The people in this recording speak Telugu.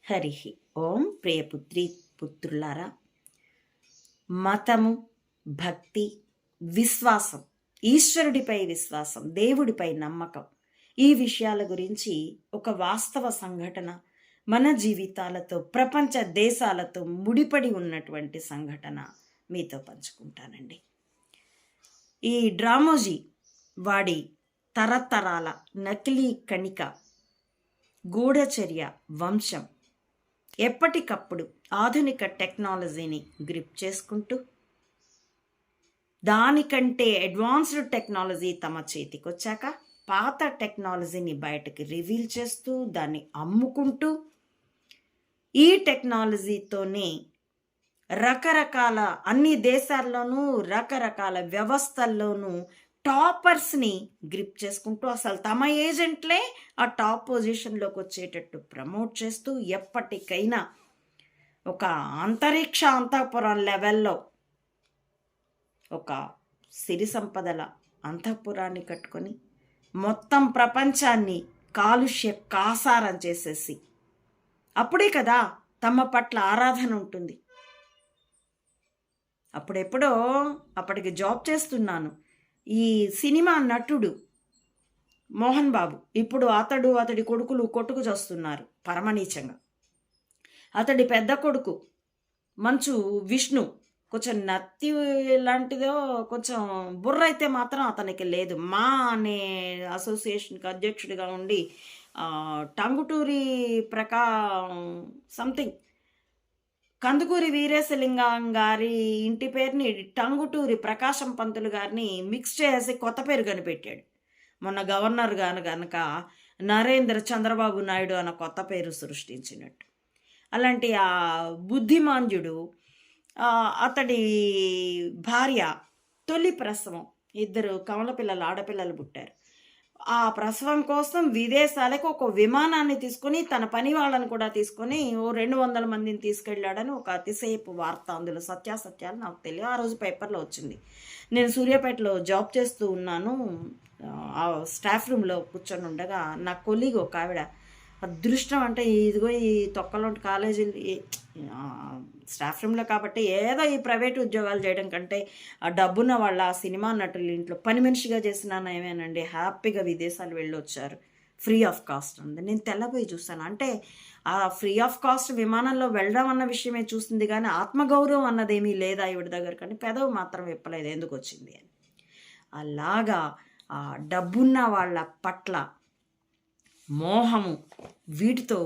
హరి ఓం. ప్రియపుత్రి పుత్రులారా, మతము, భక్తి, విశ్వాసం, ఈశ్వరుడిపై విశ్వాసం, దేవుడిపై నమ్మకం, ఈ విషయాల గురించి ఒక వాస్తవ సంఘటన మన జీవితాలతో, ప్రపంచ దేశాలతో ముడిపడి ఉన్నటువంటి సంఘటన మీతో పంచుకుంటానండి. ఈ డ్రామోజీ వాడి తరతరాల నకిలీ కణిక గూఢచర్య వంశం ఎప్పటికప్పుడు ఆధునిక టెక్నాలజీని గ్రిప్ చేసుకుంటూ దానికంటే అడ్వాన్స్డ్ టెక్నాలజీ తమ చేతికి వచ్చాక పాత టెక్నాలజీని బయటకు రివీల్ చేస్తూ దాన్ని అమ్ముకుంటూ ఈ టెక్నాలజీతోనే రకరకాల అన్ని దేశాల్లోనూ రకరకాల వ్యవస్థల్లోనూ టాపర్స్ని గ్రిప్ చేసుకుంటూ అసలు తమ ఏజెంట్లే ఆ టాప్ పొజిషన్లోకి వచ్చేటట్టు ప్రమోట్ చేస్తూ ఎప్పటికైనా ఒక అంతరిక్ష అంతఃపురం లెవెల్లో ఒక సిరి సంపదల అంతఃపురాన్ని కట్టుకొని మొత్తం ప్రపంచాన్ని కాలుష్య కాసారం చేసేసి అప్పుడే కదా తమ పట్ల ఆరాధన ఉంటుంది. అప్పుడెప్పుడో అప్పటికి జాబ్ చేస్తున్నాను. ఈ సినిమా నటుడు మోహన్ బాబు ఇప్పుడు అతడి కొడుకులు కొట్టుకు చేస్తున్నారు పరమనీచంగా. అతడి పెద్ద కొడుకు మంచు విష్ణు కొంచెం నత్తి లాంటిదో కొంచెం బుర్ర అయితే మాత్రం అతనికి లేదు. మా అనే అసోసియేషన్కి అధ్యక్షుడిగా ఉండి టంగుటూరి సంథింగ్ కందుకూరి వీరేశలింగం గారి ఇంటి పేరుని టంగుటూరి ప్రకాశం పంతులు గారిని మిక్స్ చేసి కొత్త పేరు కనిపెట్టాడు. మొన్న గవర్నర్ గారు గనక నరేంద్ర చంద్రబాబు నాయుడు అన్న కొత్త పేరు సృష్టించినట్టు. అలాంటి ఆ బుద్ధిమాంద్యుడు అతడి భార్య తొలి ప్రసవం, 2 కమల పిల్లలు ఆడపిల్లలు పుట్టారు. ఆ ప్రసవం కోసం విదేశాలకు ఒక విమానాన్ని తీసుకొని తన పని వాళ్ళని కూడా తీసుకొని 200 మందిని తీసుకెళ్ళాడని ఒక అతిశయపు వార్త. అందులో సత్యాసత్యాలు నాకు తెలియదు. ఆ రోజు పేపర్లో వచ్చింది. నేను సూర్యాపేటలో జాబ్ చేస్తూ ఉన్నాను. ఆ స్టాఫ్ రూమ్లో కూర్చొని ఉండగా నా కొలీగ్ ఒక ఆవిడ, అదృష్టం అంటే ఇదిగో ఈ తొక్కలోంటి కాలేజీలు స్టాఫ్ రూమ్లో కాబట్టి ఏదో ఈ ప్రైవేట్ ఉద్యోగాలు చేయడం కంటే ఆ డబ్బున్న వాళ్ళ ఆ సినిమా నటులు ఇంట్లో పని మనిషిగా చేసినాను ఏమేనండి, హ్యాపీగా విదేశాలు వెళ్ళొచ్చారు ఫ్రీ ఆఫ్ కాస్ట్ అంది. నేను తెల్లబోయి చూస్తాను. అంటే ఆ ఫ్రీ ఆఫ్ కాస్ట్ విమానంలో వెళ్ళడం అన్న విషయమే చూస్తుంది కానీ ఆత్మగౌరవం అన్నదేమీ లేదా ఈవిడ దగ్గర, కానీ పెదవి మాత్రం విప్పలేదు ఎందుకు వచ్చింది అని. అలాగా ఆ డబ్బున్న వాళ్ళ పట్ల మోహము వీటితో